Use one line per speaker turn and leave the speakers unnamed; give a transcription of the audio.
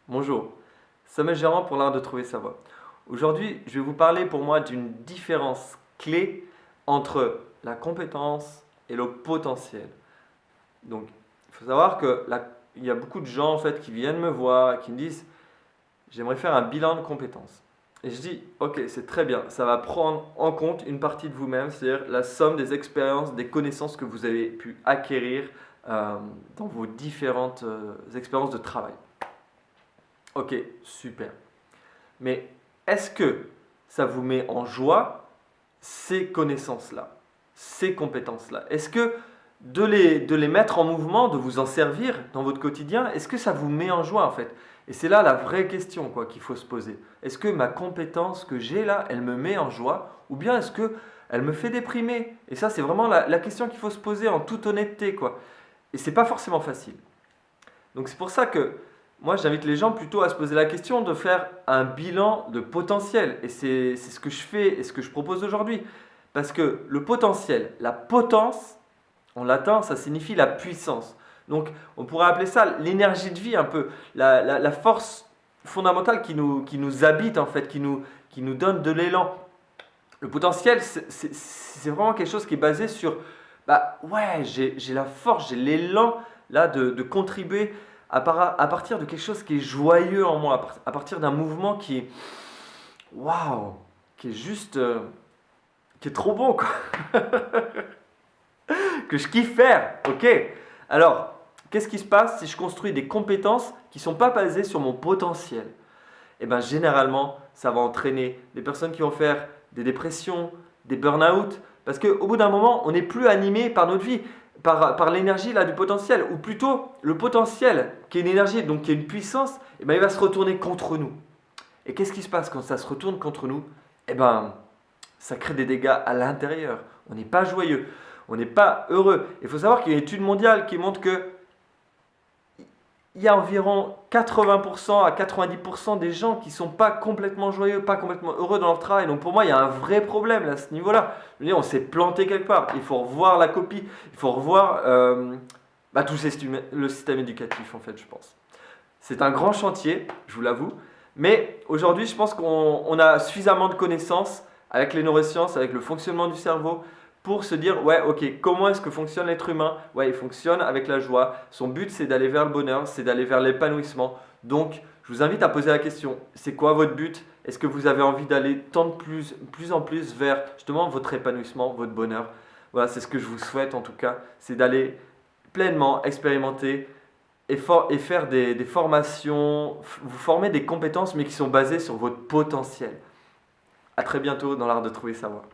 Bonjour, Samuel Gérard pour l'art de trouver sa voie. Aujourd'hui, je vais vous parler pour moi d'une différence clé entre la compétence et le potentiel. Donc, il faut savoir il y a beaucoup de gens en fait qui viennent me voir et qui me disent j'aimerais faire un bilan de compétences. Et je dis ok, c'est très bien, ça va prendre en compte une partie de vous-même, c'est-à-dire la somme des expériences, des connaissances que vous avez pu acquérir dans vos différentes expériences de travail. Ok, super. Mais est-ce que ça vous met en joie ces connaissances-là, ces compétences-là? Est-ce que de les mettre en mouvement, de vous en servir dans votre quotidien, est-ce que ça vous met en joie en fait? Et c'est là la vraie question quoi, qu'il faut se poser. Est-ce que ma compétence que j'ai là, elle me met en joie ou bien est-ce que elle me fait déprimer? Et ça, c'est vraiment la question qu'il faut se poser en toute honnêteté quoi. Et c'est pas forcément facile. Donc c'est pour ça que moi j'invite les gens plutôt à se poser la question de faire un bilan de potentiel. Et c'est ce que je fais et ce que je propose aujourd'hui. Parce que le potentiel, la potence, en latin, ça signifie la puissance. Donc on pourrait appeler ça l'énergie de vie un peu, la force fondamentale qui nous habite en fait, qui nous donne de l'élan. Le potentiel, c'est vraiment quelque chose qui est basé sur, bah ouais, j'ai la force, j'ai l'élan là de contribuer à partir de quelque chose qui est joyeux en moi, à partir d'un mouvement qui est, waouh, qui est juste, qui est trop bon quoi, que je kiffe faire, ok. Alors, qu'est-ce qui se passe si je construis des compétences qui ne sont pas basées sur mon potentiel? Eh bien, généralement, ça va entraîner des personnes qui vont faire des dépressions, des burn-out, parce qu'au bout d'un moment, on n'est plus animé par notre vie, par l'énergie là, du potentiel, ou plutôt le potentiel, qui est une énergie, donc qui est une puissance, eh ben, il va se retourner contre nous. Et qu'est-ce qui se passe quand ça se retourne contre nous? Eh ben, ça crée des dégâts à l'intérieur. On n'est pas joyeux, on n'est pas heureux. Il faut savoir qu'il y a une étude mondiale qui montre que il y a environ 80% à 90% des gens qui ne sont pas complètement joyeux, pas complètement heureux dans leur travail. Donc pour moi, il y a un vrai problème à ce niveau-là. Je veux dire, on s'est planté quelque part. Il faut revoir la copie. Il faut revoir le système éducatif, en fait, je pense. C'est un grand chantier, je vous l'avoue. Mais aujourd'hui, je pense qu'on a suffisamment de connaissances avec les neurosciences, avec le fonctionnement du cerveau, pour se dire, ouais, ok, comment est-ce que fonctionne l'être humain? Ouais, il fonctionne avec la joie. Son but, c'est d'aller vers le bonheur, c'est d'aller vers l'épanouissement. Donc, je vous invite à poser la question, c'est quoi votre but? Est-ce que vous avez envie d'aller tant de plus en plus vers justement votre épanouissement, votre bonheur? Voilà, c'est ce que je vous souhaite en tout cas, c'est d'aller pleinement expérimenter et faire des formations, vous former des compétences mais qui sont basées sur votre potentiel. À très bientôt dans l'art de trouver sa voie.